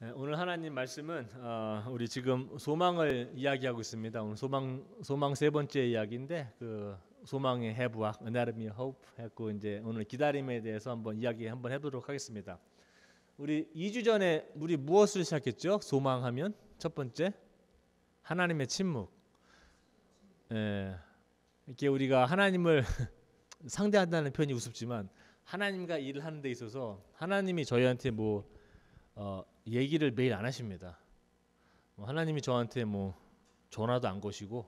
오늘 하나님 말씀은 우리 지금 소망을 이야기하고 있습니다. 오늘 소망 세 번째 이야기인데 그 소망의 해부학 Anatomy of Hope 했고 이제 오늘 기다림에 대해서 한번 이야기 한번 해보도록 하겠습니다. 우리 2주 전에 우리 무엇을 시작했죠? 소망하면 첫 번째 하나님의 침묵. 이렇게 우리가 하나님을 상대한다는 표현이 우습지만 하나님과 일을 하는 데 있어서 하나님이 저희한테 얘기를 매일 안 하십니다. 하나님이 저한테 전화도 안 거시고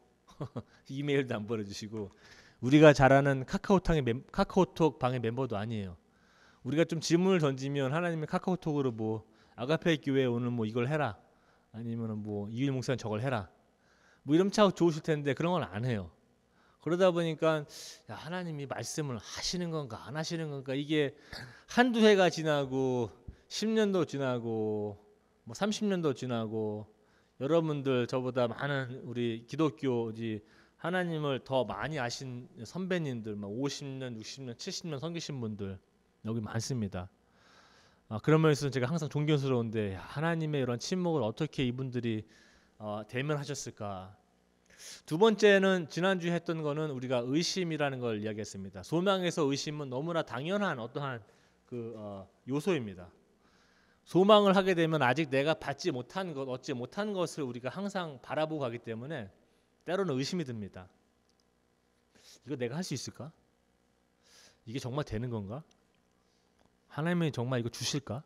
이메일도 안 보내주시고 우리가 잘 아는 카카오톡 방의 멤버도 아니에요. 우리가 좀 질문을 던지면 하나님이 카카오톡으로 아가페 교회 오늘 이걸 해라 아니면 이일 목사님 저걸 해라 이러면 참 좋으실 텐데 그런 건 안 해요. 그러다 보니까 하나님이 말씀을 하시는 건가 안 하시는 건가 이게 한두 해가 지나고 10년도 지나고 30년도 지나고 여러분들 저보다 많은 우리 기독교지 하나님을 더 많이 아신 선배님들 50년, 60년, 70년 섬기신 분들 여기 많습니다. 그런 면에서 제가 항상 존경스러운데 하나님의 이런 침묵을 어떻게 이분들이 대면하셨을까. 두 번째는 지난주에 했던 거는 우리가 의심이라는 걸 이야기했습니다. 소망에서 의심은 너무나 당연한 어떠한 요소입니다. 소망을 하게 되면 아직 내가 받지 못한 것, 얻지 못한 것을 우리가 항상 바라보고 가기 때문에 때로는 의심이 듭니다. 이거 내가 할 수 있을까? 이게 정말 되는 건가? 하나님이 정말 이거 주실까?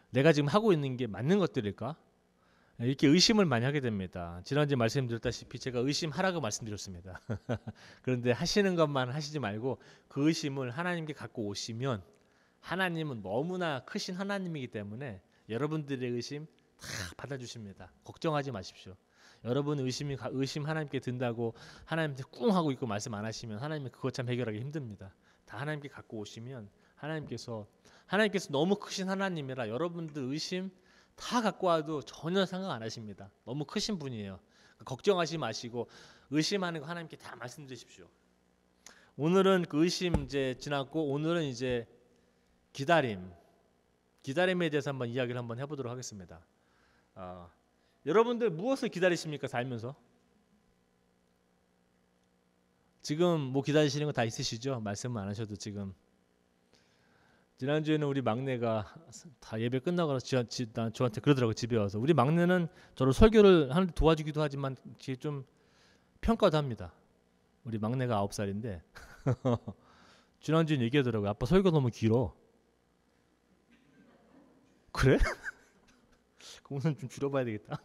내가 지금 하고 있는 게 맞는 것들일까? 이렇게 의심을 많이 하게 됩니다. 지난주에 말씀드렸다시피 제가 의심하라고 말씀드렸습니다. 그런데 하시는 것만 하시지 말고 그 의심을 하나님께 갖고 오시면 하나님은 너무나 크신 하나님이기 때문에 여러분들의 의심 다 받아주십니다. 걱정하지 마십시오. 여러분 의심 하나님께 든다고 하나님한테 꿍 하고 있고 말씀 안 하시면 하나님이 그것 참 해결하기 힘듭니다. 다 하나님께 갖고 오시면 하나님께서 너무 크신 하나님이라 여러분들 의심 다 갖고 와도 전혀 생각 안 하십니다. 너무 크신 분이에요. 걱정하지 마시고 의심하는 거 하나님께 다 말씀드리십시오. 오늘은 그 의심 이제 지났고 오늘은 이제 기다림에 대해서 한번 이야기를 한번 해보도록 하겠습니다. 여러분들 무엇을 기다리십니까? 살면서 지금 기다리시는 거 다 있으시죠? 말씀은 안 하셔도 지금. 지난주에는 우리 막내가 다 예배 끝나고 저한테 그러더라고요. 집에 와서 우리 막내는 저를 설교를 하는데 도와주기도 하지만 좀 평가도 합니다. 우리 막내가 9살인데 지난주에 얘기하더라고요. 아빠 설교 너무 길어. 그래? 오늘 좀 줄여봐야 되겠다.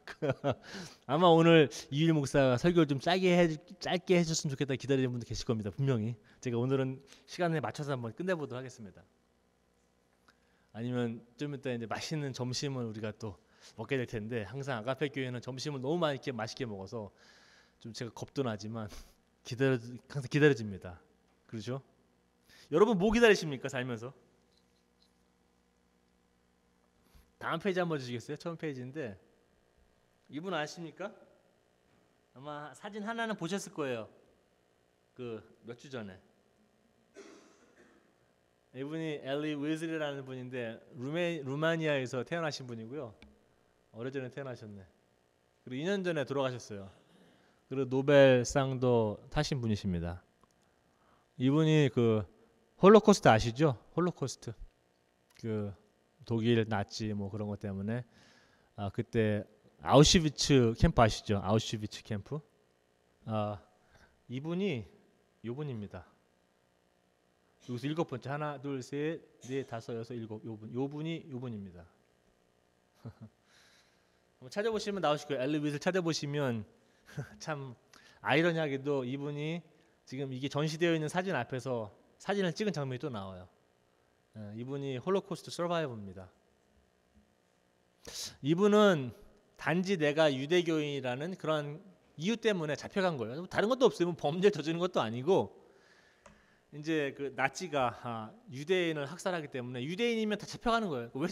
아마 오늘 이일 목사가 설교를 좀 짧게 해줬으면 좋겠다 기다리는 분들 계실 겁니다. 분명히. 제가 오늘은 시간에 맞춰서 한번 끝내보도록 하겠습니다. 아니면 좀 이따 이제 맛있는 점심을 우리가 또 먹게 될 텐데 항상 아가페 교회는 점심을 너무 맛있게 먹어서 좀 제가 겁도 나지만 항상 기다려집니다. 그렇죠? 여러분 뭐 기다리십니까? 살면서? 다음 페이지 한번 주시겠어요? 처음 페이지인데 이분 아십니까? 아마 사진 하나는 보셨을 거예요. 몇 주 전에 이분이 엘리 위즐리라는 분인데 루마니아에서 태어나신 분이고요. 오래전에 태어나셨네. 그리고 2년 전에 돌아가셨어요. 그리고 노벨상도 타신 분이십니다. 이분이 홀로코스트 아시죠? 홀로코스트 독일 나치 그런 것 때문에 그때 아우슈비츠 캠프 아시죠? 아우슈비츠 캠프. 이분이 요분입니다. 여기서 7번째 하나 둘 셋 넷 다섯 여섯 일곱 요분입니다. 한번 찾아보시면 나오실 거예요. 엘리 위즐 찾아보시면 참 아이러니하게도 이분이 지금 이게 전시되어 있는 사진 앞에서 사진을 찍은 장면이 또 나와요. 이분이 홀로코스트 서바이버입니다. 이분은 단지 내가 유대교인이라는 그런 이유 때문에 잡혀간 거예요. 다른 것도 없어요. 범죄를 저지른 것도 아니고 이제 나치가 유대인을 학살하기 때문에 유대인이면 다 잡혀가는 거예요. 왜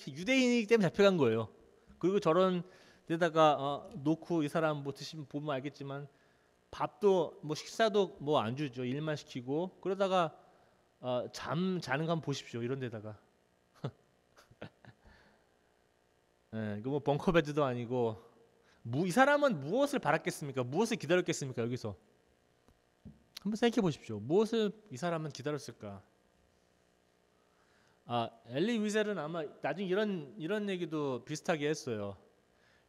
유대인이기 때문에 잡혀간 거예요. 그리고 저런 데다가 놓고 이 사람 드시면 보면 알겠지만 밥도 식사도 안 주죠. 일만 시키고 그러다가 잠 자는 거 한번 보십시오. 이런 데다가 예, 그 뭐 벙커베드도 아니고 이 사람은 무엇을 바랐겠습니까? 무엇을 기다렸겠습니까? 여기서 한번 생각해 보십시오. 무엇을 이 사람은 기다렸을까? 엘리 위셀은 아마 나중에 이런 얘기도 비슷하게 했어요.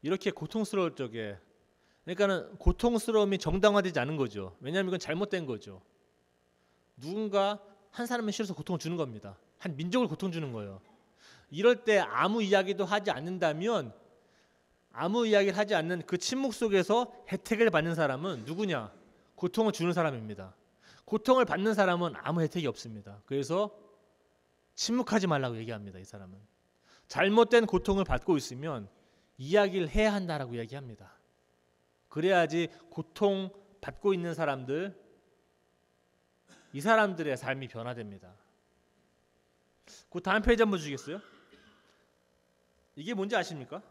이렇게 고통스러울 적에, 그러니까는 고통스러움이 정당화되지 않은 거죠. 왜냐하면 이건 잘못된 거죠. 누군가 한 사람을 싫어서 고통을 주는 겁니다. 한 민족을 고통 주는 거예요. 이럴 때 아무 이야기도 하지 않는다면, 아무 이야기를 하지 않는 그 침묵 속에서 혜택을 받는 사람은 누구냐? 고통을 주는 사람입니다. 고통을 받는 사람은 아무 혜택이 없습니다. 그래서 침묵하지 말라고 얘기합니다. 이 사람은 잘못된 고통을 받고 있으면 이야기를 해야 한다라고 얘기합니다. 그래야지 고통 받고 있는 사람들, 이 사람들의 삶이 변화됩니다. 그 다음 페이지 한번 주시겠어요? 이게 뭔지 아십니까?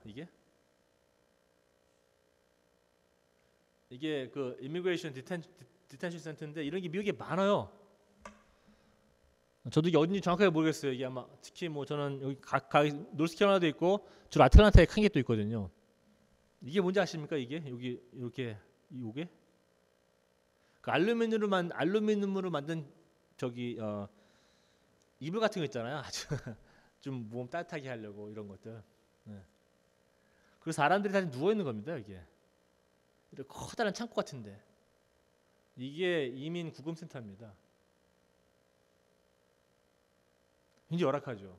이게 그 이미그레이션 디텐션 센터인데 이런 게 미국에 많아요. 저도 이게 어딘지 정확하게 모르겠어요. 이게 아마 특히 뭐 저는 여기 각 노스캐롤라이나도 있고 주로 아틀란타에 큰 게 또 있거든요. 이게 뭔지 아십니까? 이게 여기 이렇게 이게 그 알루미늄으로 만든 저기 이불 같은 거 있잖아요. 아주 좀 몸 따뜻하게 하려고 이런 것들. 네. 그래서 사람들이 다 누워 있는 겁니다. 이게 이렇게 커다란 창고 같은데 이게 이민 구금센터입니다. 굉장히 열악하죠.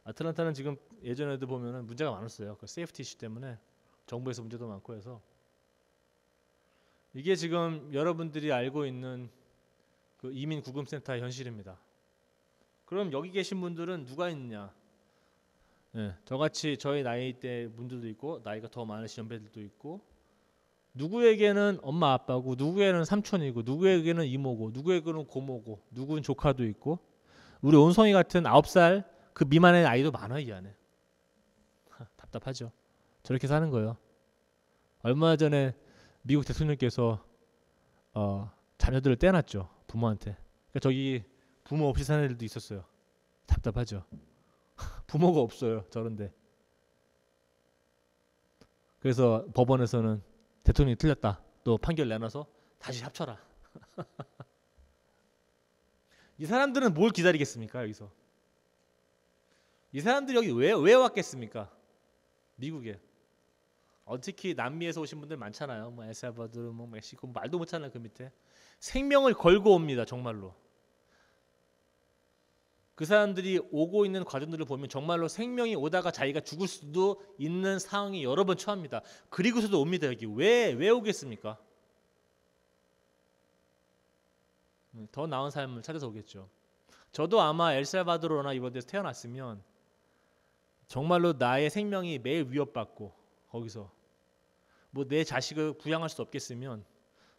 아틀란타는 지금 예전에도 보면은 문제가 많았어요. 그 세이프티 이슈 때문에 정부에서 문제도 많고 해서 이게 지금 여러분들이 알고 있는 그 이민 구금센터의 현실입니다. 그럼 여기 계신 분들은 누가 있느냐? 네, 저같이 저희 나이대 분들도 있고 나이가 더 많으신 연배들도 있고 누구에게는 엄마 아빠고 누구에게는 삼촌이고 누구에게는 이모고 누구에게는 고모고 누구는 조카도 있고 우리 온성이 같은 9살 그 미만의 아이도 많아요. 이 안에. 답답하죠. 저렇게 사는 거예요. 얼마 전에 미국 대통령께서 자녀들을 떼어놨죠. 부모한테. 그러니까 저기 부모 없이 사는 애들도 있었어요. 답답하죠. 부모가 없어요. 저런데. 그래서 법원에서는 대통령이 틀렸다. 또 판결 내놔서 다시 합쳐라. 이 사람들은 뭘 기다리겠습니까? 여기서. 이 사람들이 여기 왜 왔겠습니까? 미국에. 특히 남미에서 오신 분들 많잖아요. 뭐 엘살바도르, 뭐 멕시코 말도 못하는 그 밑에 생명을 걸고 옵니다. 정말로. 그 사람들이 오고 있는 과정들을 보면 정말로 생명이 오다가 자기가 죽을 수도 있는 상황이 여러 번 처합니다. 그리고서도 옵니다. 여기 왜 오겠습니까? 더 나은 삶을 찾아서 오겠죠. 저도 아마 엘살바도르나 이런 데서 태어났으면 정말로 나의 생명이 매일 위협받고 거기서 뭐 내 자식을 부양할 수 없겠으면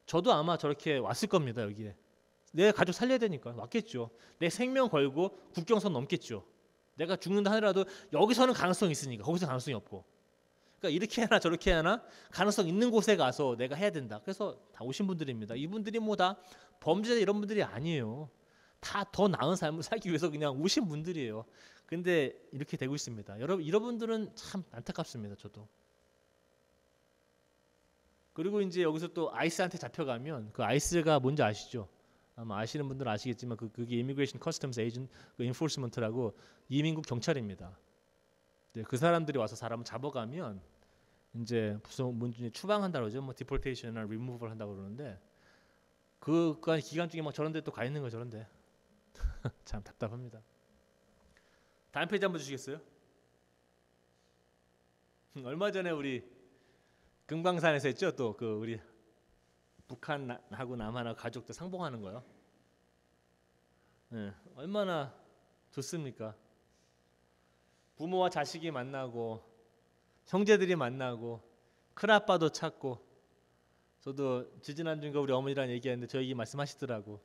저도 아마 저렇게 왔을 겁니다. 여기에 내 가족 살려야 되니까 왔겠죠. 내 생명 걸고 국경선 넘겠죠. 내가 죽는다 하더라도 여기서는 가능성이 있으니까 거기서 가능성이 없고 그러니까 이렇게 하나 저렇게 하나 가능성 있는 곳에 가서 내가 해야 된다. 그래서 다 오신 분들입니다. 이분들이 뭐 다 범죄자 이런 분들이 아니에요. 다 더 나은 삶을 살기 위해서 그냥 오신 분들이에요. 근데 이렇게 되고 있습니다. 여러분 이런 분들은 참 안타깝습니다. 저도. 그리고 이제 여기서 또 아이스한테 잡혀가면 그 아이스가 뭔지 아시죠? 아마 아시는 분들은 아시겠지만 그게 이미그레이션 커스텀스 에이전 그 인포스먼트라고 이민국 경찰입니다. 네, 그 사람들이 와서 사람을 잡아가면 이제 무슨 문제 추방한다고 그러죠. 뭐 디폴테이션이나 리무벌 한다고 그러는데 그 기간 중에 막 저런 데 또 가 있는 거죠. 저런데 참 답답합니다. 다음 페이지 한번 주시겠어요? 얼마 전에 우리 금강산에서 했죠. 또 그 우리 북한하고 남한하고 가족들 상봉하는 거요. 네, 얼마나 좋습니까? 부모와 자식이 만나고 형제들이 만나고 큰아빠도 찾고 저도 지지난주인가 우리 어머니랑 얘기했는데 저 얘기 말씀하시더라고.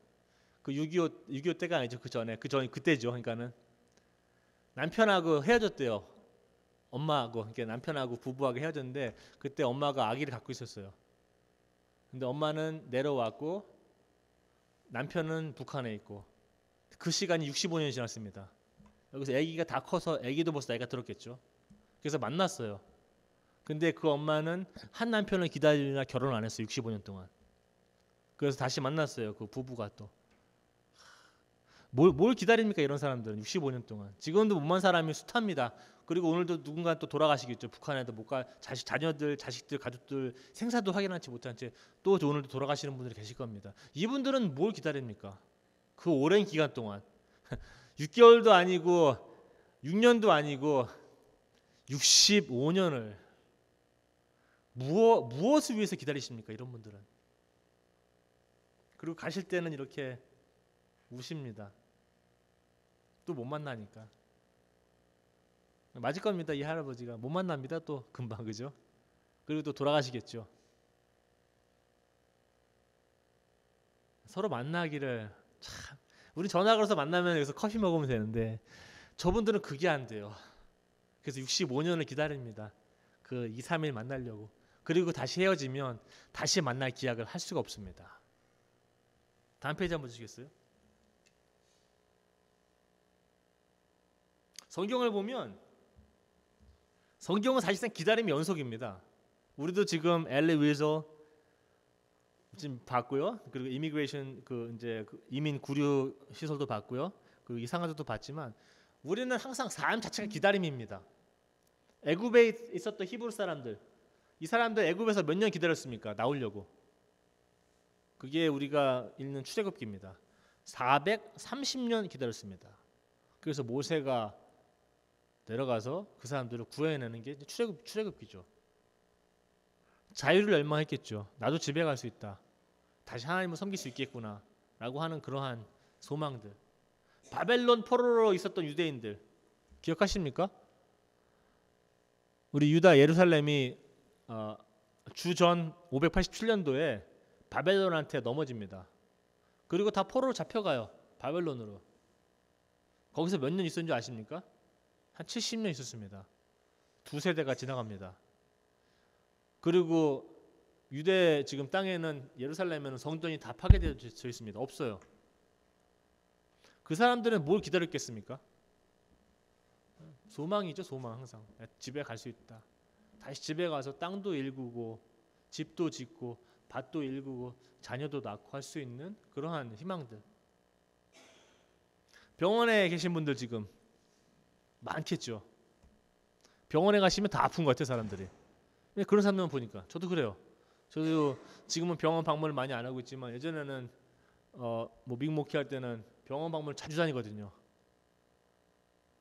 그 6.25 때가 아니죠. 그때죠. 그러니까는 남편하고 헤어졌대요. 엄마하고 그러니까 남편하고 부부하고 헤어졌는데 그때 엄마가 아기를 갖고 있었어요. 근데 엄마는 내려왔고 남편은 북한에 있고 그 시간이 65년이 지났습니다. 여기서 아기가 다 커서 아기도 벌써 나이가 들었겠죠. 그래서 만났어요. 근데 그 엄마는 한 남편을 기다리느라 결혼 안 했어요. 65년 동안. 그래서 다시 만났어요. 그 부부가 또. 뭘 기다립니까 이런 사람들은 65년 동안. 지금도 못 만 사람이 숱합니다. 그리고 오늘도 누군가 또 돌아가시겠죠. 북한에도 못 가, 자녀들, 자식들, 가족들 생사도 확인하지 못한 채 또 오늘도 돌아가시는 분들이 계실 겁니다. 이분들은 뭘 기다립니까? 그 오랜 기간 동안 6개월도 아니고 6년도 아니고 65년을 무엇을 위해서 기다리십니까? 이런 분들은. 그리고 가실 때는 이렇게 우십니다. 또 못 만나니까. 맞을 겁니다. 이 할아버지가 못 만납니다. 또 금방 그죠? 그리고 또 돌아가시겠죠. 서로 만나기를 참 우리 전화 걸어서 만나면 여기서 커피 먹으면 되는데 저분들은 그게 안 돼요. 그래서 65년을 기다립니다. 그 2, 3일 만나려고. 그리고 다시 헤어지면 다시 만날 기약을 할 수가 없습니다. 다음 페이지 한번 주시겠어요? 성경을 보면 성경은 사실상 기다림의 연속입니다. 우리도 지금 엘리 위저 지금 봤고요. 그리고 이미그레이션 이제 이민 구류 시설도 봤고요. 그리고 이상가족도 봤지만 우리는 항상 삶 자체가 기다림입니다. 애굽에 있었던 히브리 사람들, 이 사람들 애굽에서 몇 년 기다렸습니까? 나오려고. 그게 우리가 읽는 출애굽기입니다. 430년 기다렸습니다. 그래서 모세가 내려가서 그 사람들을 구해내는 게 출애굽기죠. 자유를 열망했겠죠. 나도 집에 갈 수 있다. 다시 하나님을 섬길 수 있겠구나 라고 하는 그러한 소망들. 바벨론 포로로 있었던 유대인들 기억하십니까? 우리 유다 예루살렘이 주전 587년도에 바벨론한테 넘어집니다. 그리고 다 포로로 잡혀가요. 바벨론으로. 거기서 몇 년 있었는 줄 아십니까? 한 70년 있었습니다. 두 세대가 지나갑니다. 그리고 유대 지금 땅에는 예루살렘에는 성전이 다 파괴되어 있습니다. 없어요. 그 사람들은 뭘 기다렸겠습니까? 소망이죠, 소망. 항상 집에 갈 수 있다. 다시 집에 가서 땅도 일구고 집도 짓고 밭도 일구고 자녀도 낳고 할 수 있는 그러한 희망들. 병원에 계신 분들 지금 많겠죠. 병원에 가시면 다 아픈 것 같아요, 사람들이. 그런 사람들만 보니까 저도 그래요. 저도 지금은 병원 방문을 많이 안 하고 있지만 예전에는 뭐 믹목회 할 때는 병원 방문을 자주 다니거든요.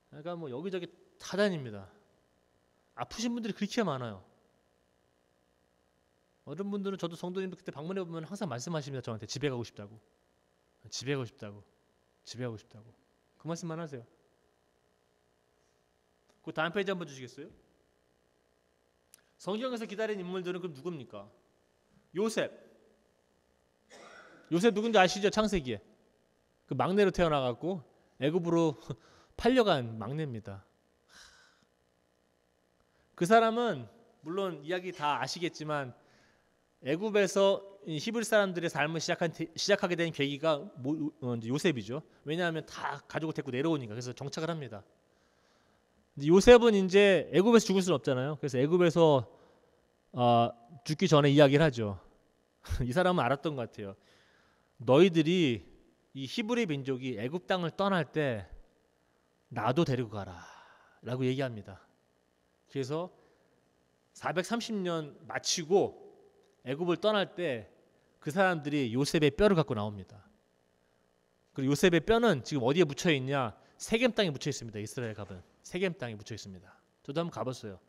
그러니까 뭐 여기저기 다 다닙니다. 아프신 분들이 그렇게 많아요. 어떤 분들은 저도 성도님들 그때 방문해 보면 항상 말씀하십니다. 저한테 집에 가고 싶다고, 집에 가고 싶다고, 집에 가고 싶다고. 그 말씀만 하세요. 그 다음 페이지 한번 주시겠어요? 성경에서 기다린 인물들은 그럼 누굽니까? 요셉. 요셉 누군지 아시죠? 창세기에 그 막내로 태어나갖고 애굽으로 팔려간 막내입니다. 그 사람은 물론 이야기 다 아시겠지만 애굽에서 히브리 사람들의 삶을 시작하게 된 계기가 요셉이죠. 왜냐하면 다 가족을 데리고 내려오니까. 그래서 정착을 합니다. 요셉은 이제 애굽에서 죽을 수는 없잖아요. 그래서 애굽에서 죽기 전에 이야기를 하죠. 이 사람은 알았던 것 같아요. 너희들이 이 히브리 민족이 애굽 땅을 떠날 때 나도 데리고 가라 라고 얘기합니다. 그래서 430년 마치고 애굽을 떠날 때 그 사람들이 요셉의 뼈를 갖고 나옵니다. 그리고 요셉의 뼈는 지금 어디에 묻혀 있냐? 세겜 땅에 묻혀 있습니다. 이스라엘 가면 세겜 땅에 묻혀 있습니다. 저도 한번 가봤어요.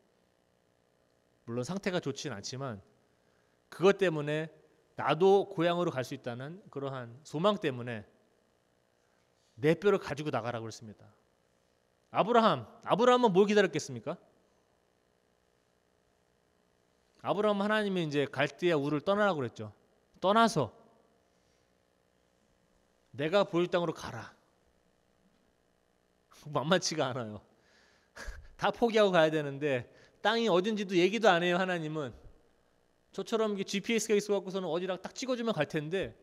물론 상태가 좋지는 않지만 그것 때문에 나도 고향으로 갈 수 있다는 그러한 소망 때문에 내 뼈를 가지고 나가라고 그랬습니다. 아브라함은 뭘 기다렸겠습니까? 아브라함 하나님이 이제 갈대아 우를 떠나라고 그랬죠. 떠나서 내가 보일 땅으로 가라. 만만치가 않아요. 다 포기하고 가야 되는데 땅이 어딘지도 얘기도 안 해요. 하나님은 저처럼 GPS가 있어갖고서는 어디랑 딱 찍어주면 갈 텐데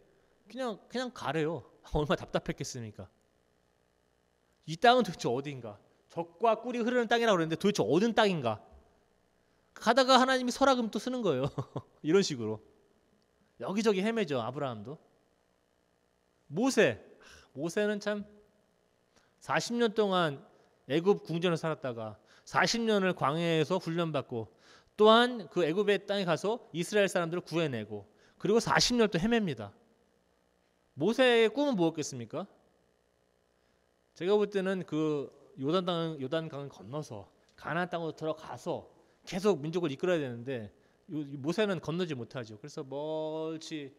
그냥 가래요. 얼마나 답답했겠습니까? 이 땅은 도대체 어디인가? 젖과 꿀이 흐르는 땅이라고 그랬는데 도대체 어느 땅인가? 가다가 하나님이 서라금 또 쓰는 거예요. 이런 식으로 여기저기 헤매죠. 아브라함도. 모세는 참 40년 동안 애굽 궁전에 살았다가 40년을 광야에서 훈련받고 또한 그 애굽의 땅에 가서 이스라엘 사람들을 구해내고 그리고 40년 또 헤맵니다. 모세의 꿈은 뭐였겠습니까? 제가 볼 때는 그 요단강을 건너서 가나안 땅으로 들어가서 계속 민족을 이끌어야 되는데 모세는 건너지 못하죠. 그래서 멀리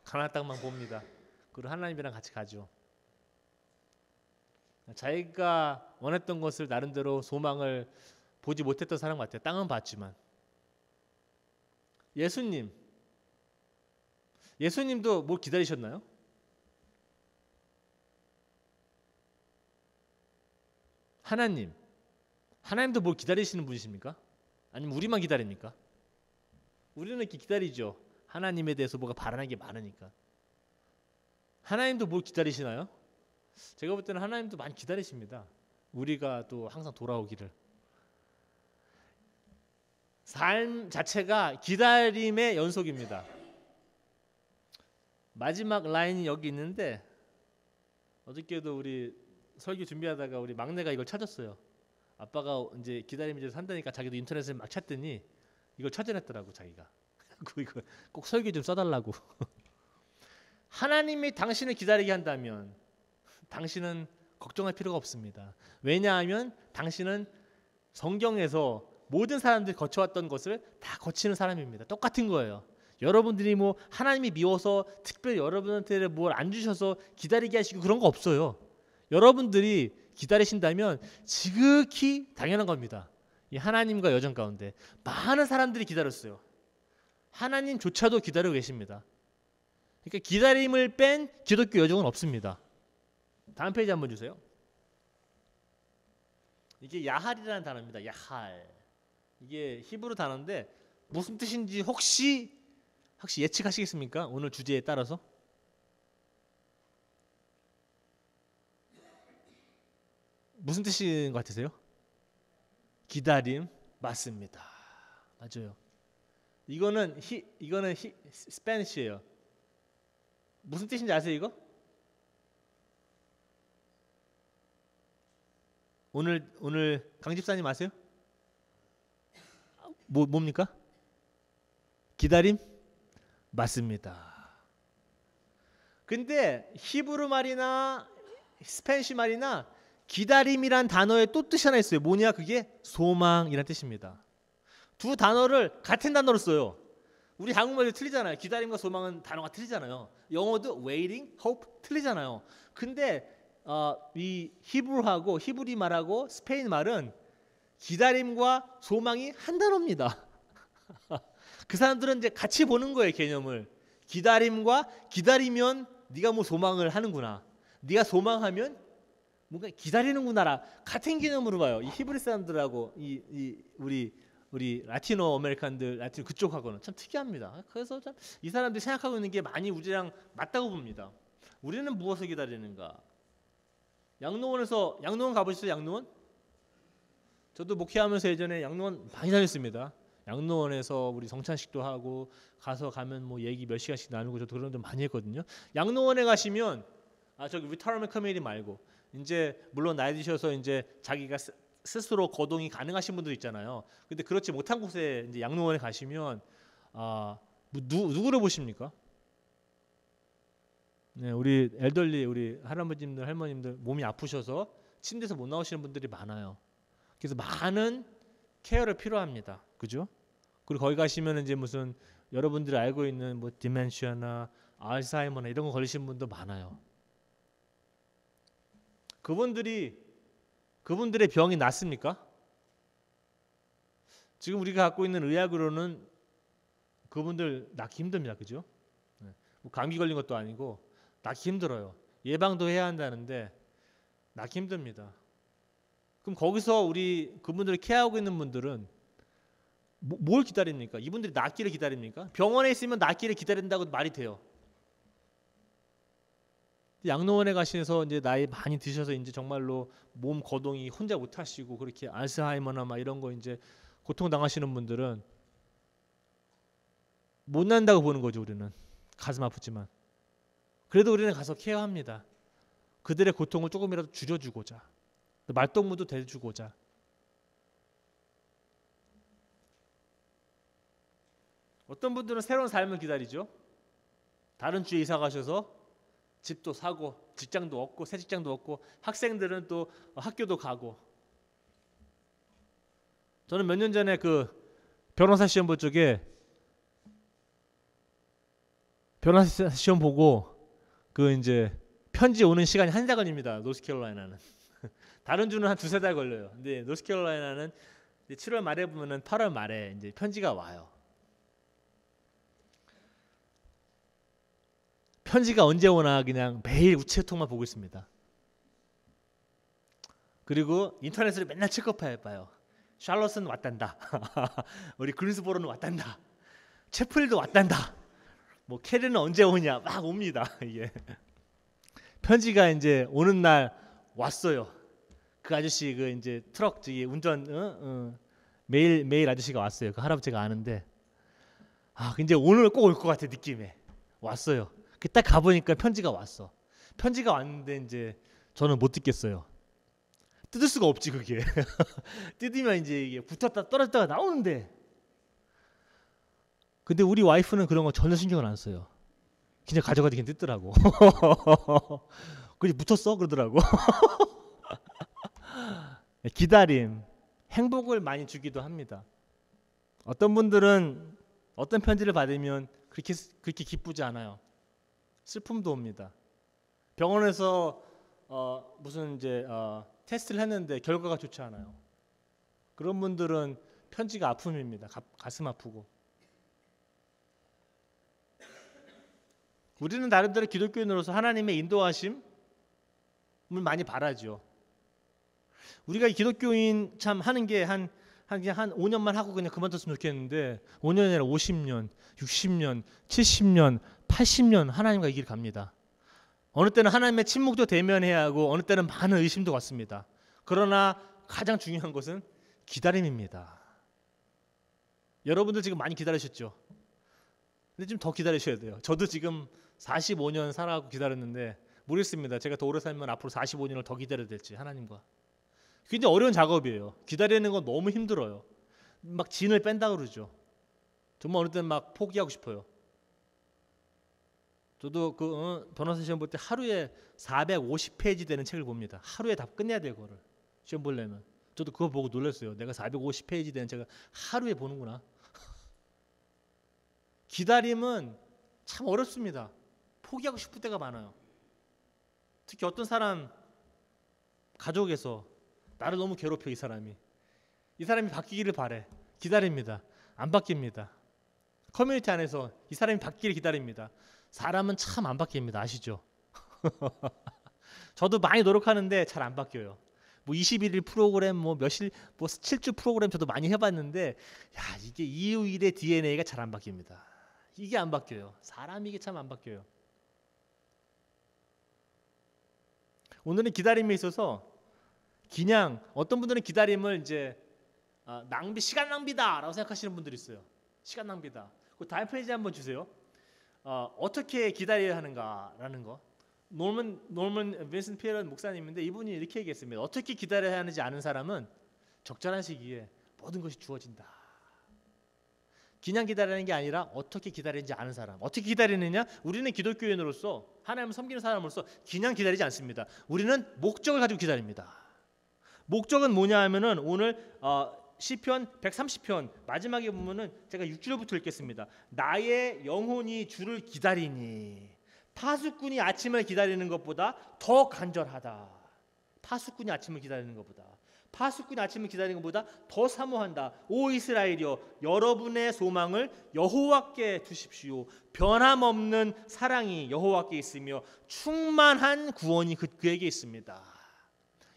가나안 땅만 봅니다. 그리고 하나님이랑 같이 가죠. 자기가 원했던 것을 나름대로 소망을 보지 못했던 사람 같아요. 땅은 봤지만. 예수님도 뭘 기다리셨나요? 하나님도 뭘 기다리시는 분이십니까? 아니면 우리만 기다립니까? 우리는 이렇게 기다리죠. 하나님에 대해서 뭐가 바라는 게 많으니까. 하나님도 뭘 기다리시나요? 제가 볼 때는 하나님도 많이 기다리십니다. 우리가 또 항상 돌아오기를. 삶 자체가 기다림의 연속입니다. 마지막 라인이 여기 있는데 어저께도 우리 설교 준비하다가 우리 막내가 이걸 찾았어요. 아빠가 이제 기다림이 산다니까 자기도 인터넷에 막 찾더니 이걸 찾아냈더라고 자기가. 이거 꼭 설교 좀 써달라고. 하나님이 당신을 기다리게 한다면 당신은 걱정할 필요가 없습니다. 왜냐하면 당신은 성경에서 모든 사람들이 거쳐왔던 것을 다 거치는 사람입니다. 똑같은 거예요. 여러분들이 뭐 하나님이 미워서 특별히 여러분한테 뭘 안 주셔서 기다리게 하시고 그런 거 없어요. 여러분들이 기다리신다면 지극히 당연한 겁니다. 이 하나님과 여정 가운데 많은 사람들이 기다렸어요. 하나님조차도 기다리고 계십니다. 그러니까 기다림을 뺀 기독교 여정은 없습니다. 다음 페이지 한번 주세요. 이게 야할이라는 단어입니다. 야할. 이게 히브리 단어인데 무슨 뜻인지 혹시 예측하시겠습니까? 오늘 주제에 따라서? 무슨 뜻인 것 같으세요? 기다림 맞습니다. 맞아요. 이거는 스페니쉬예요. 무슨 뜻인지 아세요 이거? 오늘 강 집사님 아세요? 뭡니까? 기다림 맞습니다. 근데 히브리 말이나 스페니쉬 말이나 기다림이란 단어의 또 뜻이 하나 있어요. 뭐냐? 그게 소망이란 뜻입니다. 두 단어를 같은 단어로 써요. 우리 한국말도 틀리잖아요. 기다림과 소망은 단어가 틀리잖아요. 영어도 waiting, hope 틀리잖아요. 근데 이 히브리 말하고 스페인 말은 기다림과 소망이 한 단어입니다. 그 사람들은 이제 같이 보는 거예요, 개념을. 기다리면 네가 뭐 소망을 하는구나. 네가 소망하면 뭔가 기다리는구나라. 같은 개념으로 봐요. 이 히브리 사람들하고 우리 라티노 아메리칸들, 라티노 그쪽하고는 참 특이합니다. 그래서 참 이 사람들이 생각하고 있는 게 많이 우리랑 맞다고 봅니다. 우리는 무엇을 기다리는가? 양로원 가보셨어요? 양로원? 저도 목회하면서 예전에 양로원 많이 다녔습니다. 양로원에서 우리 성찬식도 하고 가면 뭐 얘기 몇 시간씩 나누고 저도 그런 좀 많이 했거든요. 양로원에 가시면 저기 리타이어먼트 커뮤니티 말고 이제 물론 나이 드셔서 이제 자기가 스스로 거동이 가능하신 분들 있잖아요. 근데 그렇지 못한 곳에 이제 양로원에 가시면 누구를 보십니까? 네, 우리 엘덜리 우리 할아버지님들 할머님들 몸이 아프셔서 침대에서 못 나오시는 분들이 많아요. 그래서 많은 케어를 필요합니다. 그죠? 그리고 거기 가시면 이제 무슨 여러분들이 알고 있는 뭐 디멘시아나 알츠하이머나 이런 거 걸리신 분도 많아요. 그분들의 병이 낫습니까? 지금 우리가 갖고 있는 의학으로는 그분들 낫기 힘듭니다. 그죠? 네. 뭐 감기 걸린 것도 아니고 낫기 힘들어요. 예방도 해야 한다는데 낫기 힘듭니다. 그럼 거기서 우리 그분들을 케어하고 있는 분들은 뭘 기다립니까? 이분들이 낫기를 기다립니까? 병원에 있으면 낫기를 기다린다고 말이 돼요. 양로원에 가셔서 이제 나이 많이 드셔서 이제 정말로 몸 거동이 혼자 못 하시고 그렇게 알츠하이머나 막 이런 거 이제 고통 당하시는 분들은 못 난다고 보는 거죠. 우리는 가슴 아프지만 그래도 우리는 가서 케어합니다. 그들의 고통을 조금이라도 줄여주고자, 말동무도 대주고자. 어떤 분들은 새로운 삶을 기다리죠. 다른 주에 이사 가셔서 집도 사고 직장도 얻고 새 직장도 얻고 학생들은 또 학교도 가고. 저는 몇 년 전에 그 변호사 시험 볼 적에 변호사 시험 보고 그 이제 편지 오는 시간이 1달간입니다. 노스캐롤라이나는. 다른 주는 한 2-3달 걸려요. 근데 노스캐롤라이나는 7월 말에 보면은 8월 말에 이제 편지가 와요. 편지가 언제 오나 그냥 매일 우체통만 보고 있습니다. 그리고 인터넷으로 맨날 체크해봐요. 샬롯은 왔단다. 우리 그린스보로는 왔단다. 채플도 왔단다. 뭐 캐리는 언제 오냐 막 옵니다. 이게 편지가 이제 오는 날 왔어요. 그 아저씨 그 이제 트럭 저기 운전 매일 아저씨가 왔어요. 그 할아버지가 아는데 이제 오늘 꼭 올 것 같아 느낌에 왔어요. 그 딱 가보니까 편지가 왔어. 편지가 왔는데 이제 저는 못 듣겠어요. 뜯을 수가 없지 그게. 뜯으면 이제 이게 붙었다 떨어졌다가 나오는데. 근데 우리 와이프는 그런 거 전혀 신경을 안 써요. 그냥 가져가도 그냥 뜯더라고. 그게 붙었어 그러더라고. 기다림, 행복을 많이 주기도 합니다. 어떤 분들은 어떤 편지를 받으면 그렇게 기쁘지 않아요. 슬픔도 옵니다. 병원에서 무슨 이제 테스트를 했는데 결과가 좋지 않아요. 그런 분들은 편지가 아픔입니다. 가슴 아프고. 우리는 나름대로 기독교인으로서 하나님의 인도하심을 많이 바라죠. 우리가 기독교인 참 하는 게 한 5년만 하고 그냥 그만뒀으면 좋겠는데 5년이 아니라 50년, 60년, 70년, 80년 하나님과 이 길 갑니다. 어느 때는 하나님의 침묵도 대면해야 하고 어느 때는 많은 의심도 갖습니다. 그러나 가장 중요한 것은 기다림입니다. 여러분들 지금 많이 기다리셨죠? 근데 좀 더 기다리셔야 돼요. 저도 지금 45년 살아가고 기다렸는데 모르겠습니다. 제가 더 오래 살면 앞으로 45년을 더 기다려야 될지 하나님과. 굉장히 어려운 작업이에요. 기다리는 건 너무 힘들어요. 막 진을 뺀다 그러죠. 정말 어느 때는 막 포기하고 싶어요. 저도 그 변호사 시험 볼 때 하루에 450페이지 되는 책을 봅니다. 하루에 다 끝내야 될 거를 시험 보려면. 저도 그거 보고 놀랐어요. 내가 450페이지 되는 책을 하루에 보는구나. 기다림은 참 어렵습니다. 포기하고 싶을 때가 많아요. 특히 어떤 사람 가족에서 나를 너무 괴롭혀 이 사람이 바뀌기를 바래. 기다립니다. 안 바뀝니다. 커뮤니티 안에서 이 사람이 바뀌기를 기다립니다. 사람은 참 안 바뀝니다. 아시죠? 저도 많이 노력하는데 잘 안 바뀌어요. 뭐 21일 프로그램 뭐 7주 프로그램 저도 많이 해봤는데 이게 이유일의 DNA가 잘 안 바뀝니다. 이게 안 바뀌어요. 사람이 이게 참 안 바뀌어요. 오늘은 기다림에 있어서 그냥 어떤 분들은 기다림을 이제 시간 낭비다라고 생각하시는 분들이 있어요. 시간 낭비다. 그 다음 페이지 한번 주세요. 어떻게 기다려야 하는가라는 거. 노먼 빈슨 피에런 목사님인데 이분이 이렇게 얘기했습니다. 어떻게 기다려야 하는지 아는 사람은 적절한 시기에 모든 것이 주어진다. 그냥 기다리는 게 아니라 어떻게 기다리는지 아는 사람. 어떻게 기다리느냐? 우리는 기독교인으로서 하나님을 섬기는 사람으로서 그냥 기다리지 않습니다. 우리는 목적을 가지고 기다립니다. 목적은 뭐냐 하면은 오늘 시편 130편 마지막에 보면은 제가 6절부터 읽겠습니다. 나의 영혼이 주를 기다리니 파수꾼이 아침을 기다리는 것보다 더 간절하다. 파수꾼이 아침을 기다리는 것보다 더 사모한다. 오 이스라엘이여 여러분의 소망을 여호와께 두십시오. 변함없는 사랑이 여호와께 있으며 충만한 구원이 그에게 있습니다.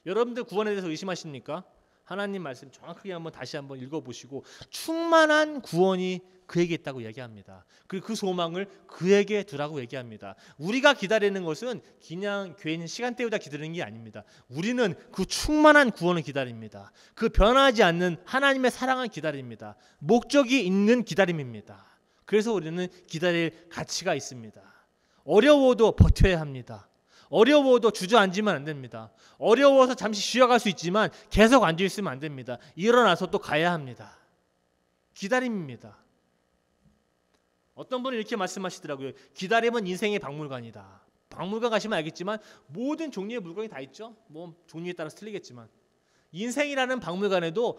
여러분들 구원에 대해서 의심하십니까? 하나님 말씀 정확하게 한번 다시 한번 읽어보시고 충만한 구원이 그에게 있다고 얘기합니다. 그리고 그 소망을 그에게 두라고 얘기합니다. 우리가 기다리는 것은 그냥 괜히 시간 때우다 기다리는 게 아닙니다. 우리는 그 충만한 구원을 기다립니다. 그 변하지 않는 하나님의 사랑을 기다립니다. 목적이 있는 기다림입니다. 그래서 우리는 기다릴 가치가 있습니다. 어려워도 버텨야 합니다. 어려워도 주저앉으면 안 됩니다. 어려워서 잠시 쉬어갈 수 있지만 계속 앉아있으면 안 됩니다. 일어나서 또 가야 합니다. 기다림입니다. 어떤 분은 이렇게 말씀하시더라고요. 기다림은 인생의 박물관이다. 박물관 가시면 알겠지만 모든 종류의 물건이 다 있죠. 뭐 종류에 따라서 틀리겠지만 인생이라는 박물관에도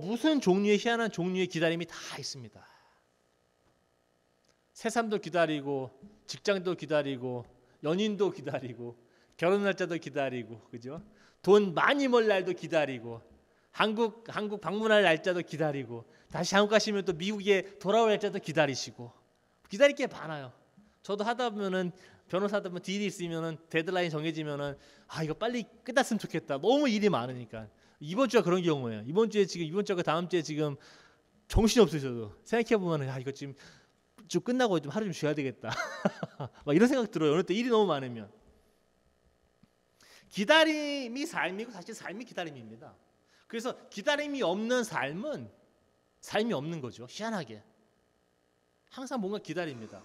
무슨 종류의 희한한 종류의 기다림이 다 있습니다. 새삼도 기다리고 직장도 기다리고 연인도 기다리고 결혼 날짜도 기다리고 그죠? 돈 많이 벌 날도 기다리고 한국 방문할 날짜도 기다리고 다시 한국 가시면 또 미국에 돌아올 날짜도 기다리시고 기다릴 게 많아요. 저도 하다 보면은 변호사 하다 보면 딜이 있으면은 데드라인 정해지면은 이거 빨리 끝났으면 좋겠다. 너무 일이 많으니까 이번 주가 그런 경우예요. 이번 주가 다음 주에 지금 정신이 없으셔도 생각해 보면은 이거 지금 좀 끝나고 좀 하루 좀 쉬어야 되겠다. 막 이런 생각 들어요. 어느 때 일이 너무 많으면. 기다림이 삶이고 사실 삶이 기다림입니다. 그래서 기다림이 없는 삶은 삶이 없는 거죠. 희한하게. 항상 뭔가 기다립니다.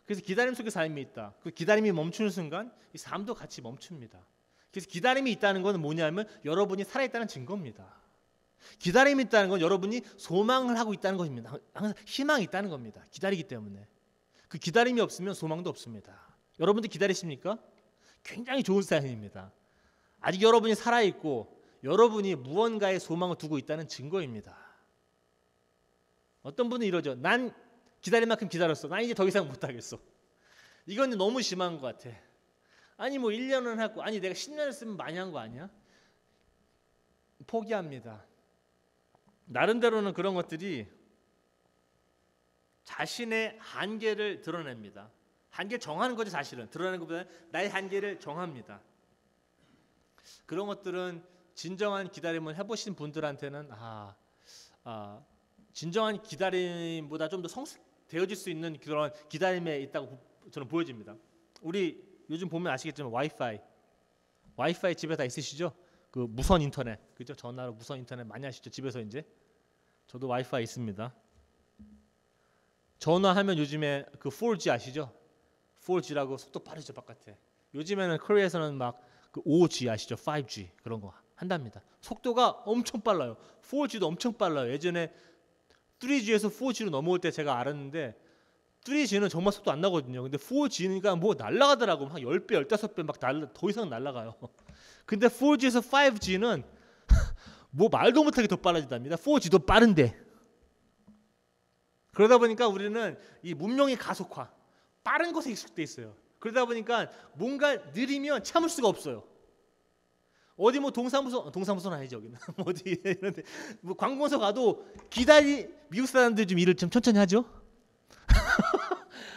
그래서 기다림 속에 삶이 있다. 그 기다림이 멈추는 순간 이 삶도 같이 멈춥니다. 그래서 기다림이 있다는 것은 뭐냐면 여러분이 살아있다는 증거입니다. 기다림이 있다는 건 여러분이 소망을 하고 있다는 것입니다. 항상 희망이 있다는 겁니다. 기다리기 때문에. 그 기다림이 없으면 소망도 없습니다. 여러분들 기다리십니까? 굉장히 좋은 사연입니다. 아직 여러분이 살아있고 여러분이 무언가에 소망을 두고 있다는 증거입니다. 어떤 분은 이러죠. 난 기다릴 만큼 기다렸어. 난 이제 더 이상 못하겠어. 이건 너무 심한 것 같아. 아니 뭐 1년은 하고 아니 내가 10년 했으면 많이 한 거 아니야? 포기합니다. 나름대로는 그런 것들이 자신의 한계를 드러냅니다. 한계 정하는 거죠. 사실은 드러내는 것보다는 나의 한계를 정합니다. 그런 것들은 진정한 기다림을 해보신 분들한테는 진정한 기다림보다 좀 더 성숙되어질 수 있는 그런 기다림에 있다고 저는 보여집니다. 우리 요즘 보면 아시겠지만 와이파이 집에 다 있으시죠? 그 무선 인터넷, 그죠? 전화로 무선 인터넷 많이 하시죠? 집에서 이제 저도 와이파이 있습니다. 전화하면 요즘에 그 4G 아시죠? 4G라고 속도 빠르죠 바깥에. 요즘에는 코리아에서는 막 그 5G 아시죠? 5G 그런 거 한답니다. 속도가 엄청 빨라요. 4G도 엄청 빨라요. 예전에 3G에서 4G로 넘어올 때 제가 알았는데 3G는 정말 속도 안 나거든요. 근데 4G니까 뭐 날아가더라고. 막 10배, 15배 막 더 이상 날아가요. 근데 4G에서 5G는 뭐 말도 못하게 더 빨라진답니다. 4G도 빠른데. 그러다 보니까 우리는 이 문명의 가속화, 빠른 것에 익숙돼 있어요. 그러다 보니까 뭔가 느리면 참을 수가 없어요. 어디 뭐 동사무소는 아니죠 여기는. 어디 이런데 뭐 관공서 가도 미국 사람들 좀 일을 좀 천천히 하죠.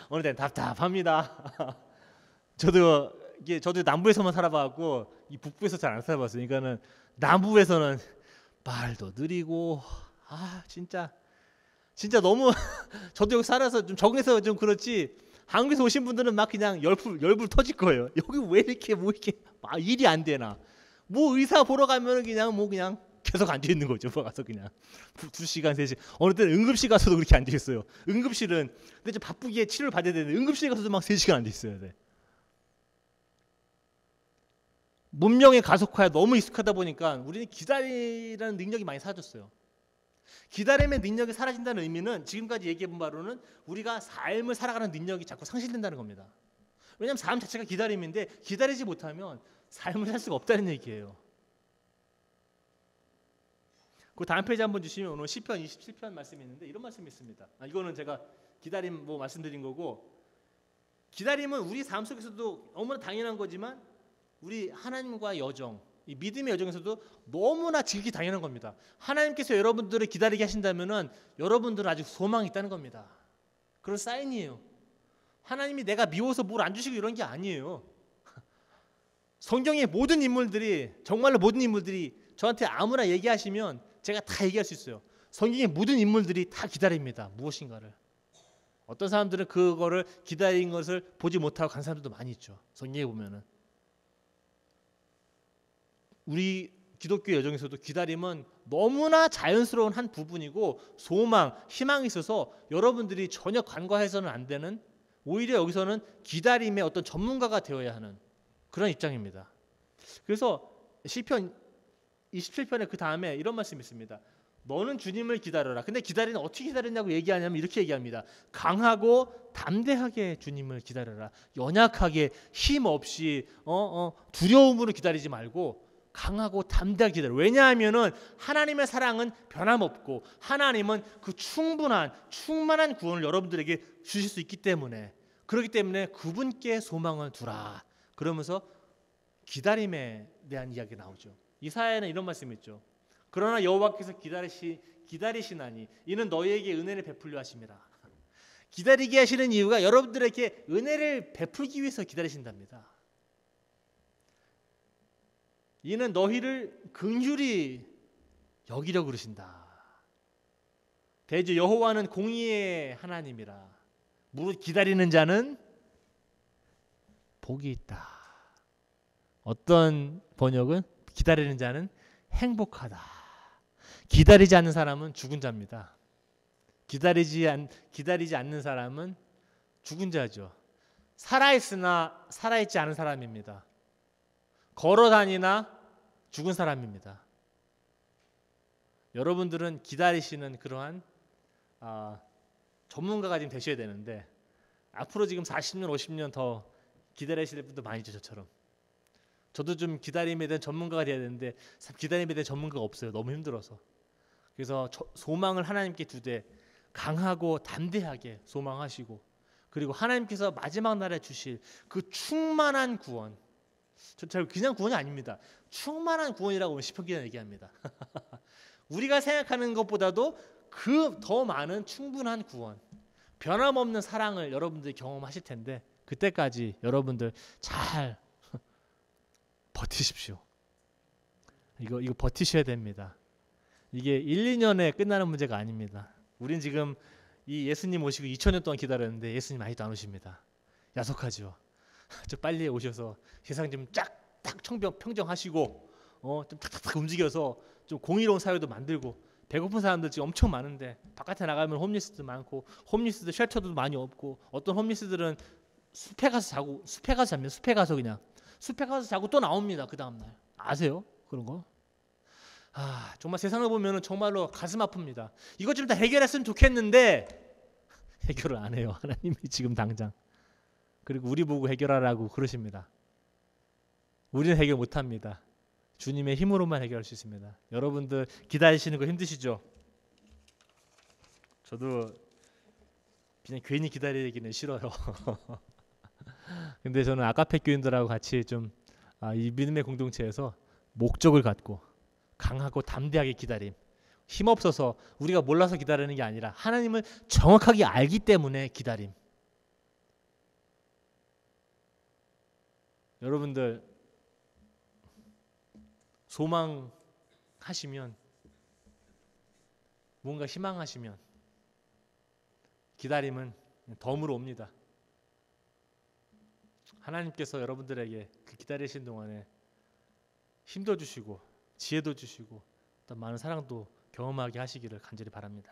어느 때는 답답합니다. 저도 남부에서만 살아봐갖고 이 북부에서 잘 안 살아봤어요. 그러니까는 남부에서는 말도 느리고 진짜 너무 저도 여기 살아서 좀 적응해서 좀 그렇지 한국에서 오신 분들은 막 그냥 열불 터질 거예요. 여기 왜 이렇게 일이 안 되나? 뭐 의사 보러 가면 그냥 계속 앉아 있는 거죠. 가서 그냥 2시간 3시간. 어느 때는 응급실 가서도 그렇게 앉아 있어요. 응급실은 근데 좀 바쁘게 치료를 받아야 되는데 응급실 가서도 막 3시간 앉아 있어야 돼. 문명의 가속화에 너무 익숙하다 보니까 우리는 기다리라는 능력이 많이 사라졌어요. 기다림의 능력이 사라진다는 의미는 지금까지 얘기해본 바로는 우리가 삶을 살아가는 능력이 자꾸 상실된다는 겁니다. 왜냐하면 삶 자체가 기다림인데 기다리지 못하면 삶을 살 수가 없다는 얘기예요. 그 다음 페이지 한번 주시면 오늘 시편 27편 말씀이 있는데 이런 말씀이 있습니다. 이거는 제가 기다림 말씀드린 거고 기다림은 우리 삶 속에서도 너무나 당연한 거지만 우리 하나님과의 여정, 이 믿음의 여정에서도 너무나 지극히 당연한 겁니다. 하나님께서 여러분들을 기다리게 하신다면은 여러분들은 아직 소망이 있다는 겁니다. 그런 사인이에요. 하나님이 내가 미워서 뭘 안 주시고 이런 게 아니에요. 성경의 모든 인물들이 정말로 모든 인물들이 저한테 아무나 얘기하시면 제가 다 얘기할 수 있어요. 성경의 모든 인물들이 다 기다립니다. 무엇인가를. 어떤 사람들은 그거를 기다린 것을 보지 못하고 간 사람들도 많이 있죠. 성경에 보면은 우리 기독교 여정에서도 기다림은 너무나 자연스러운 한 부분이고 소망, 희망이 있어서 여러분들이 전혀 간과해서는 안 되는, 오히려 여기서는 기다림의 어떤 전문가가 되어야 하는 그런 입장입니다. 그래서 시편 27편에 그 다음에 이런 말씀이 있습니다. 너는 주님을 기다려라. 근데 기다리는 어떻게 기다리냐고 얘기하냐면 이렇게 얘기합니다. 강하고 담대하게 주님을 기다려라. 연약하게 힘없이 두려움으로 기다리지 말고 강하고 담대하게 기다려. 왜냐하면은 하나님의 사랑은 변함없고 하나님은 그 충만한 구원을 여러분들에게 주실 수 있기 때문에, 그렇기 때문에 그분께 소망을 두라. 그러면서 기다림에 대한 이야기가 나오죠. 이사야에는 이런 말씀이 있죠. 그러나 여호와께서 기다리시나니 이는 너희에게 은혜를 베풀려 하심이라. 기다리게 하시는 이유가 여러분들에게 은혜를 베풀기 위해서 기다리신답니다. 이는 너희를 긍휼히 여기려 그러신다. 대저 여호와는 공의의 하나님이라. 무릇 기다리는 자는 복이 있다. 어떤 번역은 기다리는 자는 행복하다. 기다리지 않는 사람은 죽은 자입니다. 기다리지 않는 사람은 죽은 자죠. 살아있으나 살아있지 않은 사람입니다. 걸어다니나 죽은 사람입니다. 여러분들은 기다리시는 그러한 전문가가 지금 되셔야 되는데, 앞으로 지금 40년, 50년 더 기다리실 분도 많이 있죠. 저처럼. 저도 좀 기다림에 대한 전문가가 돼야 되는데 기다림에 대한 전문가가 없어요. 너무 힘들어서. 그래서 소망을 하나님께 두되 강하고 담대하게 소망하시고, 그리고 하나님께서 마지막 날에 주실 그 충만한 구원, 그냥 구원이 아닙니다. 충만한 구원이라고 시편기는 얘기합니다. 우리가 생각하는 것보다도 그 더 많은 충분한 구원, 변함없는 사랑을 여러분들이 경험하실 텐데, 그때까지 여러분들 잘 버티십시오. 이거 버티셔야 됩니다. 이게 1, 2년에 끝나는 문제가 아닙니다. 우린 지금 이 예수님 오시고 2000년 동안 기다렸는데 예수님 아직도 안 오십니다. 야속하죠. 좀 빨리 오셔서 세상 좀 딱 평정하시고 좀 탁탁탁 움직여서 좀 공의로운 사회도 만들고, 배고픈 사람들 지금 엄청 많은데 바깥에 나가면 홈리스도 많고, 홈리스도 쉘터도 많이 없고, 어떤 홈리스들은 숲에 가서 자면 숲에 가서 자고 또 나옵니다. 그 다음 날. 아세요? 그런 거? 정말 세상을 보면 정말로 가슴 아픕니다. 이것 좀 다 해결했으면 좋겠는데 해결을 안 해요. 하나님이 지금 당장. 그리고 우리 보고 해결하라고 그러십니다. 우리는 해결 못합니다. 주님의 힘으로만 해결할 수 있습니다. 여러분들 기다리시는 거 힘드시죠? 저도 그냥 괜히 기다리기는 싫어요. 근데 저는 아가페 교인들하고 같이 좀 이 믿음의 공동체에서 목적을 갖고 강하고 담대하게 기다림, 힘없어서 우리가 몰라서 기다리는 게 아니라 하나님을 정확하게 알기 때문에 기다림. 여러분들 소망하시면, 뭔가 희망하시면 기다림은 덤으로 옵니다. 하나님께서 여러분들에게 그 기다리신 동안에 힘도 주시고 지혜도 주시고 또 많은 사랑도 경험하게 하시기를 간절히 바랍니다.